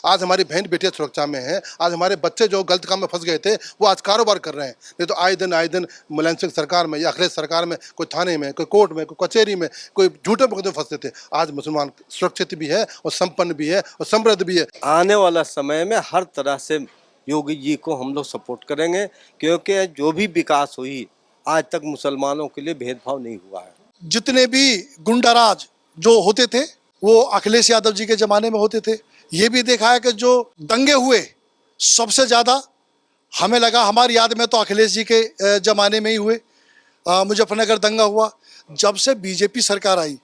आज हमारी बहन बेटियां सुरक्षा में हैं, आज हमारे बच्चे जो गलत काम में फंस गए थे वो आज कारोबार कर रहे हैं। नहीं तो आए दिन मुलायम सिंह सरकार में या अखिलेश सरकार में कोई थाने में, कोई कोर्ट में, कोई कचहरी में, कोई झूठे मुकदमे फंसते थे। आज मुसलमान सुरक्षित भी है और संपन्न भी है और समृद्ध भी है। आने वाला समय में हर तरह से योगी जी को हम लोग सपोर्ट करेंगे, क्योंकि जो भी विकास हुई आज तक मुसलमानों के लिए भेदभाव नहीं हुआ है। जितने भी गुंडाराज जो होते थे वो अखिलेश यादव जी के जमाने में होते थे। ये भी देखा है कि जो दंगे हुए सबसे ज्यादा हमें लगा, हमारी याद में तो अखिलेश जी के जमाने में ही हुए। मुजफ्फरनगर दंगा हुआ। जब से बीजेपी सरकार आई,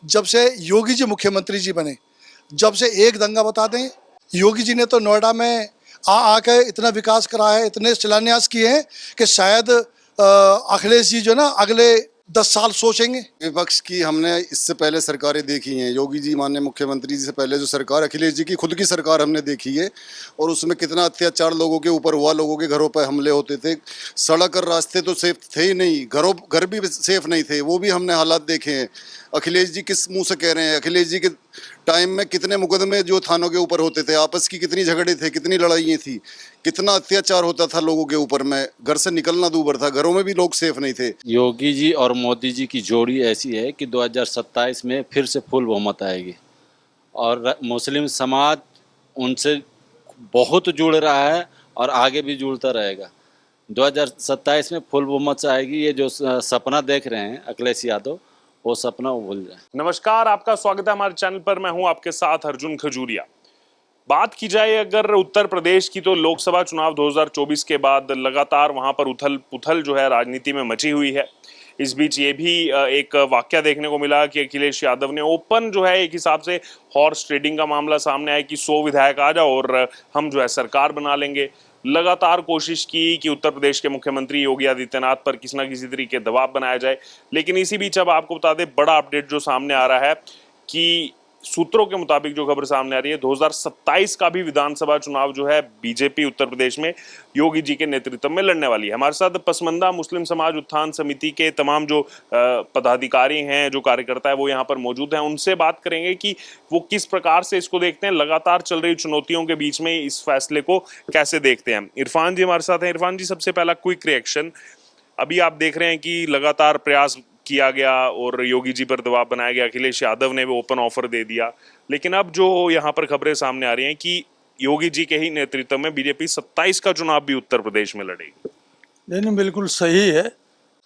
जब से योगी जी मुख्यमंत्री जी बने, जब से एक दंगा बता दें, योगी जी ने तो नोएडा में आके इतना विकास करा है, इतने शिलान्यास किए हैं कि शायद अखिलेश जी जो ना अगले 10 साल सोचेंगे। विपक्ष की हमने इससे पहले सरकारें देखी हैं। योगी जी माननीय मुख्यमंत्री जी से पहले जो सरकार अखिलेश जी की खुद की सरकार हमने देखी है, और उसमें कितना अत्याचार लोगों के ऊपर हुआ, लोगों के घरों पर हमले होते थे। सड़क और रास्ते तो सेफ थे ही नहीं, घर भी सेफ नहीं थे, वो भी हमने हालात देखे हैं। अखिलेश जी किस मुंह से कह रहे हैं? अखिलेश जी के टाइम में कितने मुकदमे जो थानों के ऊपर होते थे, आपस की कितनी झगड़े थे, कितनी लड़ाइयाँ थी, कितना अत्याचार होता था लोगों के ऊपर में। घर से निकलना दूभर था, घरों में भी लोग सेफ नहीं थे। योगी जी और मोदी जी की जोड़ी ऐसी है कि 2027 में फिर से फुल बहुमत आएगी और मुस्लिम समाज उनसे बहुत जुड़ रहा है और आगे भी जुड़ता रहेगा। 2027 में फुल बहुमत से आएगी। ये जो सपना देख रहे हैं अखिलेश यादव, वो सपना वो भूल जाए। नमस्कार, आपका स्वागत है हमारे चैनल पर। मैं हूं आपके साथ अर्जुन खजूरिया। बात की जाए अगर उत्तर प्रदेश की, तो लोकसभा चुनाव 2024 के बाद लगातार वहां पर उथल पुथल जो है राजनीति में मची हुई है। इस बीच ये भी एक वाकया देखने को मिला कि अखिलेश यादव ने ओपन जो है एक हिसाब से हॉर्स ट्रेडिंग का मामला सामने आया कि 100 विधायक आ जाओ और हम जो है सरकार बना लेंगे। लगातार कोशिश की कि उत्तर प्रदेश के मुख्यमंत्री योगी आदित्यनाथ पर किसी न किसी तरीके दबाव बनाया जाए, लेकिन इसी बीच अब आपको बता दें बड़ा अपडेट जो सामने आ रहा है कि सूत्रों के मुताबिक जो खबर सामने आ रही है, 2027 का भी विधानसभा चुनाव जो है बीजेपी उत्तर प्रदेश में योगी जी के नेतृत्व में लड़ने वाली है। हमारे साथ पसमंदा मुस्लिम समाज उत्थान समिति के तमाम जो पदाधिकारी हैं, जो कार्यकर्ता है, वो यहाँ पर मौजूद हैं। उनसे बात करेंगे कि वो किस प्रकार से इसको देखते हैं, लगातार चल रही चुनौतियों के बीच में इस फैसले को कैसे देखते हैं। इरफान जी हमारे साथ हैं। इरफान जी, सबसे पहला क्विक रिएक्शन, अभी आप देख रहे हैं कि लगातार प्रयास किया गया और योगी जी पर दबाव बनाया गया, अखिलेश यादव ने भी ओपन ऑफर दे दिया, लेकिन अब जो यहाँ पर खबरें सामने आ रही हैं कि योगी जी के ही नेतृत्व में बीजेपी 27 का चुनाव भी उत्तर प्रदेश में लड़ेगी। नहीं, बिल्कुल सही है।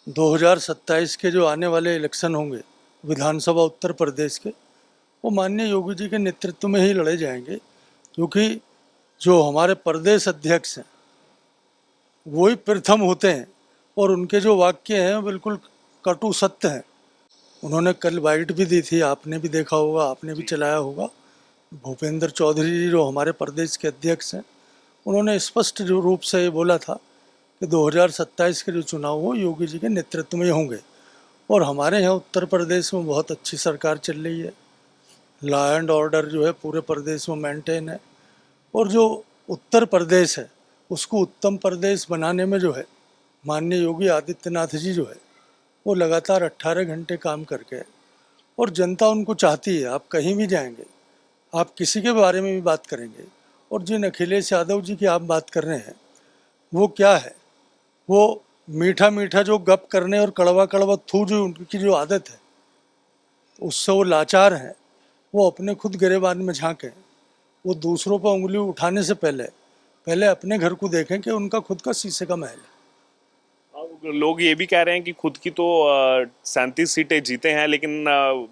2027 के जो आने वाले इलेक्शन होंगे विधानसभा उत्तर प्रदेश के, वो माननीय योगी जी के नेतृत्व में ही लड़े जाएंगे, क्योंकि जो हमारे प्रदेश अध्यक्ष हैं वही प्रथम होते हैं और उनके जो वाक्य हैं बिल्कुल कटु सत्य है। उन्होंने कल बाइट भी दी थी, आपने भी देखा होगा, आपने भी चलाया होगा। भूपेंद्र चौधरी जी जो हमारे प्रदेश के अध्यक्ष हैं, उन्होंने स्पष्ट रूप से ये बोला था कि 2027 के जो चुनाव हो योगी जी के नेतृत्व में होंगे। और हमारे यहाँ उत्तर प्रदेश में बहुत अच्छी सरकार चल रही है, लॉ एंड ऑर्डर जो है पूरे प्रदेश में मेंटेन है, और जो उत्तर प्रदेश है उसको उत्तम प्रदेश बनाने में जो है माननीय योगी आदित्यनाथ जी जो है वो लगातार 18 घंटे काम करके, और जनता उनको चाहती है। आप कहीं भी जाएंगे, आप किसी के बारे में भी बात करेंगे, और जिन अखिलेश यादव जी की आप बात कर रहे हैं वो क्या है, वो मीठा मीठा जो गप करने और कड़वा कड़वा थू जो उनकी जो आदत है उससे वो लाचार हैं। वो अपने खुद गिरेबान में झांकें, वो दूसरों पर उंगली उठाने से पहले अपने घर को देखें कि उनका खुद का शीशे का महल है। लोग ये भी कह रहे हैं कि खुद की तो 37 सीटें जीते हैं, लेकिन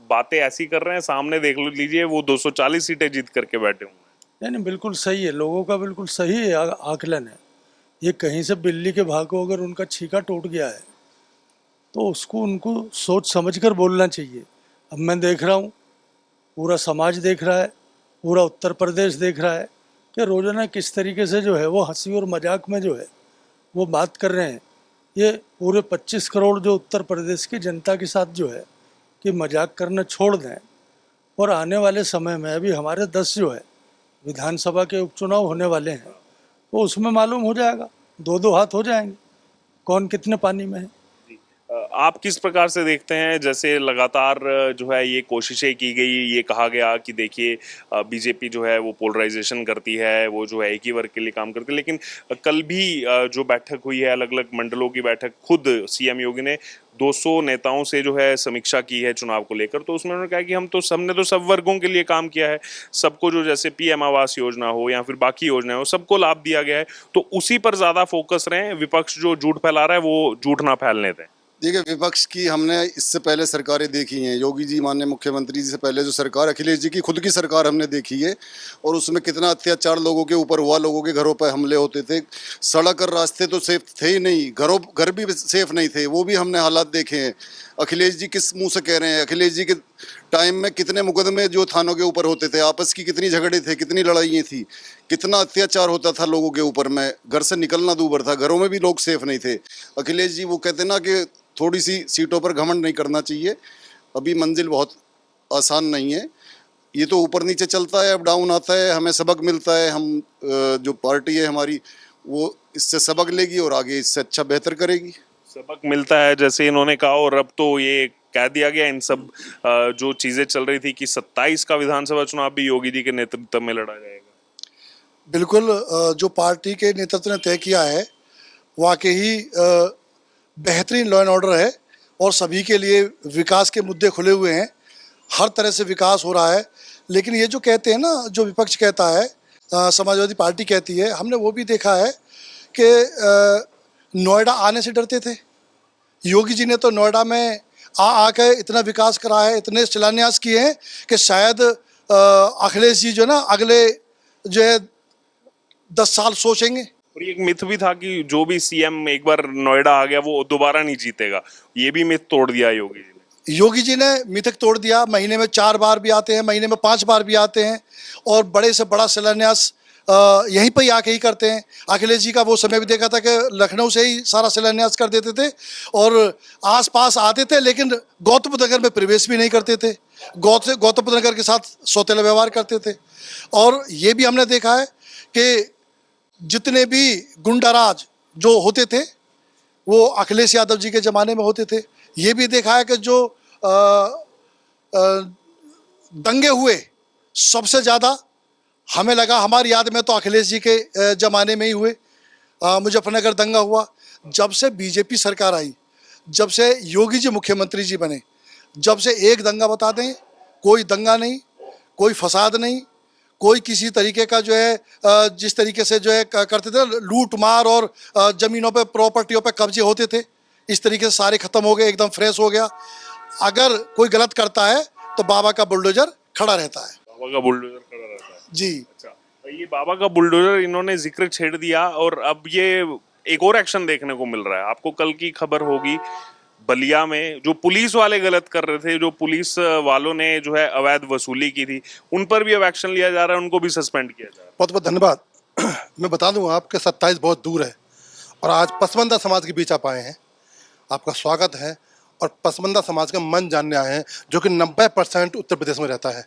बातें ऐसी कर रहे हैं, सामने देख लीजिए वो 240 सीटें जीत करके बैठे हुए हैं। नहीं, बिल्कुल सही है, लोगों का बिल्कुल सही आकलन है। ये कहीं से बिल्ली के भागो अगर उनका छीका टूट गया है तो उसको उनको सोच समझ कर बोलना चाहिए। अब मैं देख रहा हूँ, पूरा समाज देख रहा है, पूरा उत्तर प्रदेश देख रहा है कि रोजाना किस तरीके से जो है वो हंसी और मजाक में जो है वो बात कर रहे हैं। ये पूरे 25 करोड़ जो उत्तर प्रदेश की जनता के साथ जो है कि मजाक करना छोड़ दें, और आने वाले समय में अभी हमारे 10 जो है विधानसभा के उपचुनाव होने वाले हैं, तो उसमें मालूम हो जाएगा, 2-2 हाथ हो जाएंगे कौन कितने पानी में है। आप किस प्रकार से देखते हैं, जैसे लगातार जो है ये कोशिशें की गई, ये कहा गया कि देखिए बीजेपी जो है वो पोलराइजेशन करती है, वो जो है एक ही वर्ग के लिए काम करती है, लेकिन कल भी जो बैठक हुई है, अलग अलग मंडलों की बैठक, खुद सीएम योगी ने 200 नेताओं से जो है समीक्षा की है चुनाव को लेकर, तो उसमें उन्होंने कहा कि हमने तो सब वर्गों के लिए काम किया है, सबको जो जैसे पीएम आवास योजना हो या फिर बाकी योजना हो सबको लाभ दिया गया है, तो उसी पर ज्यादा फोकस रहे, विपक्ष जो झूठ फैला रहा है वो झूठ ना फैलने दें। देखिए, विपक्ष की हमने इससे पहले सरकारें देखी हैं। योगी जी माननीय मुख्यमंत्री जी से पहले जो सरकार, अखिलेश जी की खुद की सरकार हमने देखी है, और उसमें कितना अत्याचार लोगों के ऊपर हुआ, लोगों के घरों पर हमले होते थे। सड़क और रास्ते तो सेफ थे ही नहीं, घर भी सेफ नहीं थे, वो भी हमने हालात देखे हैं। अखिलेश जी किस मुंह से कह रहे हैं? अखिलेश जी के टाइम में कितने मुकदमे जो थानों के ऊपर होते थे, आपस की कितनी झगड़े थे, कितनी लड़ाइयाँ थी, कितना अत्याचार होता था लोगों के ऊपर में, घर से निकलना दूभर था, घरों में भी लोग सेफ नहीं थे। अखिलेश जी वो कहते ना कि थोड़ी सी सीटों पर घमंड नहीं करना चाहिए, अभी मंजिल बहुत आसान नहीं है, ये तो ऊपर नीचे चलता है, अप डाउन आता है, हमें सबक मिलता है। हम जो पार्टी है हमारी वो इससे सबक लेगी और आगे इससे अच्छा बेहतर करेगी। सबक मिलता है जैसे इन्होंने कहा, और अब तो ये कह दिया गया इन सब जो चीजें चल रही थी कि 27 का विधानसभा चुनाव भी योगी जी के नेतृत्व में लड़ा जाएगा। बिल्कुल, जो पार्टी के नेतृत्व ने तय किया है वाकई ही बेहतरीन लॉ एंड ऑर्डर है, और सभी के लिए विकास के मुद्दे खुले हुए हैं, हर तरह से विकास हो रहा है। लेकिन ये जो कहते हैं ना, जो विपक्ष कहता है, समाजवादी पार्टी कहती है, हमने वो भी देखा है कि नोएडा आने से डरते थे। योगी जी ने तो नोएडा में आके इतना विकास करा है, इतने शिलान्यास किए हैं कि शायद अखिलेश जी जो ना अगले जो है 10 साल सोचेंगे। और ये एक मिथ भी था कि जो भी सीएम एक बार नोएडा आ गया वो दोबारा नहीं जीतेगा, ये भी मिथ तोड़ दिया योगी जी ने। योगी जी ने मिथक तोड़ दिया। महीने में 4 बार भी आते हैं, महीने में 5 बार भी आते हैं, और बड़े से बड़ा शिलान्यास यहीं पर ही आके ही करते हैं। अखिलेश जी का वो समय भी देखा था कि लखनऊ से ही सारा शिलान्यास कर देते थे और आसपास आते थे, लेकिन गौतम बुद्ध नगर में प्रवेश भी नहीं करते थे, गौतम बुद्ध नगर के साथ सौतेला व्यवहार करते थे। और ये भी हमने देखा है कि जितने भी गुंडाराज जो होते थे वो अखिलेश यादव जी के ज़माने में होते थे। ये भी देखा है कि जो दंगे हुए सबसे ज़्यादा हमें लगा, हमारी याद में तो अखिलेश जी के ज़माने में ही हुए। मुजफ्फरनगर दंगा हुआ। जब से बीजेपी सरकार आई, जब से योगी जी मुख्यमंत्री जी बने, जब से एक दंगा बता दें, कोई दंगा नहीं, कोई फसाद नहीं, कोई किसी तरीके का जो है जिस तरीके से जो है करते थे लूट मार और ज़मीनों पे प्रॉपर्टियों पे कब्जे होते थे, इस तरीके से सारे ख़त्म हो गए, एकदम फ्रेश हो गया। अगर कोई गलत करता है तो बाबा का बुलडोजर खड़ा रहता है। बाबा का बुलडोजर खड़ा रहता है जी। अच्छा, ये बाबा का बुलडोजर इन्होंने जिक्र छेड़ दिया, और अब ये एक और एक्शन देखने को मिल रहा है। आपको कल की खबर होगी, बलिया में जो पुलिस वाले गलत कर रहे थे, जो पुलिस वालों ने जो है अवैध वसूली की थी, उन पर भी अब एक्शन लिया जा रहा है, उनको भी सस्पेंड किया जा रहा है। बहुत बहुत धन्यवाद। मैं बता दूं आपके 27 बहुत दूर है और आज पसमंदा समाज के बीच आप आए हैं, आपका स्वागत है। और पसमंदा समाज का मन जानने आए हैं, जो कि 90% उत्तर प्रदेश में रहता है,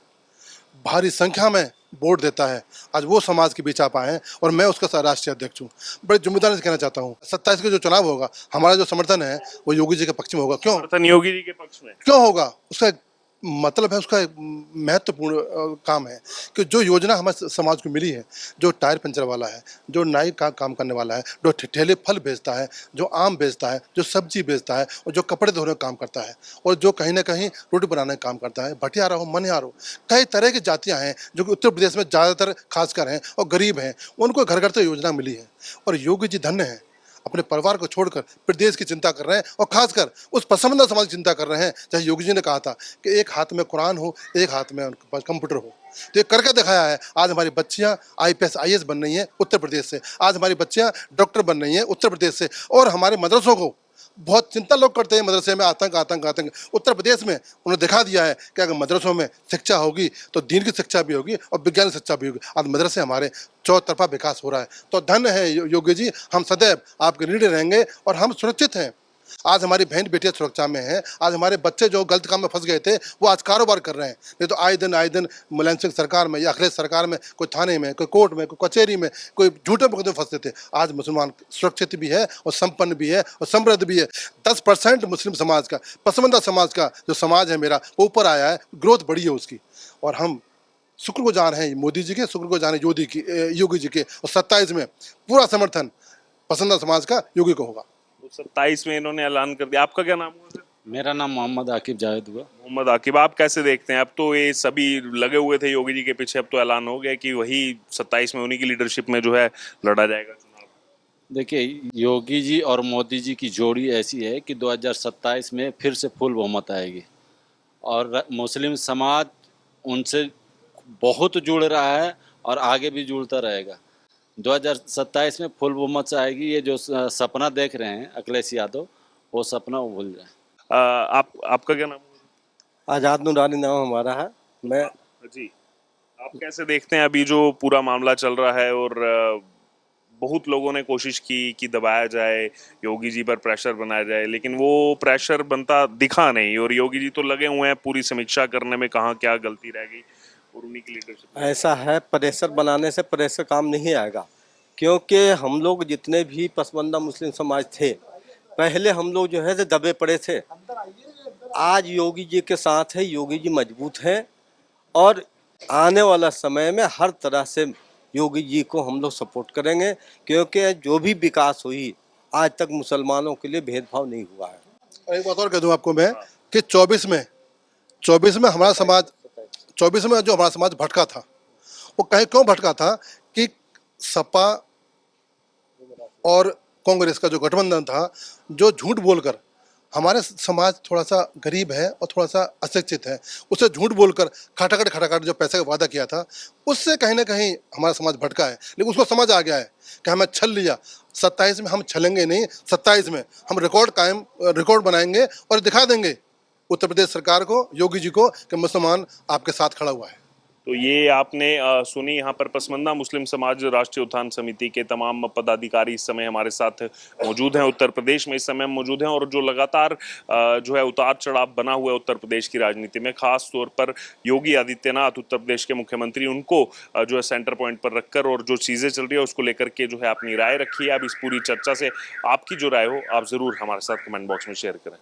भारी संख्या में वोट देता है। आज वो समाज के बीच आप आए हैं और मैं उसका राष्ट्रीय अध्यक्ष हूँ। बड़े जिम्मेदारी से कहना चाहता हूँ, 27 का जो चुनाव होगा, हमारा जो समर्थन है वो योगी जी के पक्ष में होगा। क्यों समर्थन योगी जी के पक्ष में क्यों होगा? उसका एक मतलब है, उसका एक महत्वपूर्ण काम है कि जो योजना हमारे समाज को मिली है, जो टायर पंचर वाला है, जो नाई का काम करने वाला है, जो ठेले फल बेचता है, जो आम बेचता है, जो सब्जी बेचता है, और जो कपड़े धोने का काम करता है, और जो कहीं ना कहीं रोटी बनाने का काम करता है, भटियारा हो, मनिहार हो, कई तरह की जातियाँ हैं जो कि उत्तर प्रदेश में ज़्यादातर खासकर हैं और गरीब हैं, उनको घर घर से योजना मिली है। और योगी जी धन्य हैं, अपने परिवार को छोड़कर प्रदेश की चिंता कर रहे हैं, और खासकर उस पसमंदा समाज की चिंता कर रहे हैं। जैसे योगी जी ने कहा था कि एक हाथ में कुरान हो, एक हाथ में उनके पास कंप्यूटर हो, तो ये करके दिखाया है। आज हमारी बच्चियां IPS IAS बन रही हैं उत्तर प्रदेश से, आज हमारी बच्चियां डॉक्टर बन रही हैं उत्तर प्रदेश से। और हमारे मदरसों को बहुत चिंता लोग करते हैं, मदरसे में आतंक आतंक आतंक, उत्तर प्रदेश में उन्होंने दिखा दिया है कि अगर मदरसों में शिक्षा होगी तो दीन की शिक्षा भी होगी और विज्ञान की शिक्षा भी होगी। आज मदरसे हमारे चौतरफा विकास हो रहा है। तो धन्य है योगी जी, हम सदैव आपके ऋणी रहेंगे और हम सुनिश्चित हैं आज हमारी बहन बेटियां सुरक्षा में हैं, आज हमारे बच्चे जो गलत काम में फंस गए थे वो आज कारोबार कर रहे हैं। नहीं तो आए दिन मुलायम सिंह सरकार में या अखिलेश सरकार में, कोई थाने में, कोई कोर्ट में, कोई कचहरी में, कोई झूठे मुकदमे फंसते थे। आज मुसलमान सुरक्षित भी है और संपन्न भी है और समृद्ध भी है। 10% मुस्लिम समाज का, पसमानदा समाज का जो समाज है मेरा, वो ऊपर आया है, ग्रोथ बढ़ी है उसकी। और हम शुक्रगुजार हैं मोदी जी के, शुक्रगुजार हैं योगी जी के। और 27 में पूरा समर्थन पसंदा समाज का योगी को होगा। 27 में इन्होंने ऐलान कर दिया। आपका क्या नाम हुआ सर? मेरा नाम मोहम्मद आकिब जावेद हुआ। मोहम्मद आकिब, आप कैसे देखते हैं? अब तो ये सभी लगे हुए थे योगी जी के पीछे, अब तो ऐलान हो गया कि वही 27 में उन्हीं की लीडरशिप में जो है लड़ा जाएगा चुनाव। देखिए, योगी जी और मोदी जी की जोड़ी ऐसी है कि 2027 में फिर से फुल बहुमत आएगी और मुस्लिम समाज उनसे बहुत जुड़ रहा है और आगे भी जुड़ता रहेगा। 2027 में फुल बहुमत से आएगी। ये जो सपना देख रहे हैं अखिलेश यादव, वो सपना वो भूल जाए। आपका क्या नाम हुआ? आज़ाद नूरानी नाम हमारा है। मैं जी, आप कैसे देखते हैं अभी जो पूरा मामला चल रहा है? और बहुत लोगों ने कोशिश की कि दबाया जाए, योगी जी पर प्रेशर बनाया जाए, लेकिन वो प्रेशर बनता दिखा नहीं। और योगी जी तो लगे हुए हैं पूरी समीक्षा करने में, कहाँ क्या गलती रह गई, और उन्हीं की लीडरशिप। ऐसा है, प्रेशर बनाने से प्रेशर काम नहीं आएगा, क्योंकि हम लोग जितने भी पसमानदा मुस्लिम समाज थे, पहले हम लोग जो है दबे पड़े थे। आज योगी जी के साथ है, योगी जी मजबूत हैं और आने वाला समय में हर तरह से योगी जी को हम लोग सपोर्ट करेंगे, क्योंकि जो भी विकास हुई आज तक मुसलमानों के लिए भेदभाव नहीं हुआ है। और एक बात और कह दूं आपको मैं कि 24 में हमारा समाज, 24 में जो हमारा समाज भटका था, वो कहीं क्यों भटका था कि सपा और कांग्रेस का जो गठबंधन था, जो झूठ बोलकर, हमारे समाज थोड़ा सा गरीब है और थोड़ा सा अशिक्षित है, उससे झूठ बोलकर खटाखट जो पैसे का वादा किया था, उससे कहीं ना कहीं हमारा समाज भटका है। लेकिन उसको समझ आ गया है कि हमें छल लिया। 27 में हम छलेंगे नहीं, 27 में हम रिकॉर्ड बनाएंगे और दिखा देंगे उत्तर प्रदेश सरकार को, योगी जी को, कि मुसलमान आपके साथ खड़ा हुआ है। तो ये आपने सुनी यहाँ पर पसमानदा मुस्लिम समाज राष्ट्रीय उत्थान समिति के तमाम पदाधिकारी इस समय हमारे साथ मौजूद हैं, उत्तर प्रदेश में इस समय मौजूद हैं। और जो लगातार जो है उतार चढ़ाव बना हुआ है उत्तर प्रदेश की राजनीति में, खास तौर पर योगी आदित्यनाथ उत्तर प्रदेश के मुख्यमंत्री, उनको जो है सेंटर पॉइंट पर रखकर और जो चीज़ें चल रही है उसको लेकर के जो है अपनी राय रखी है। अब इस पूरी चर्चा से आपकी जो राय हो आप ज़रूर हमारे साथ कमेंट बॉक्स में शेयर करें।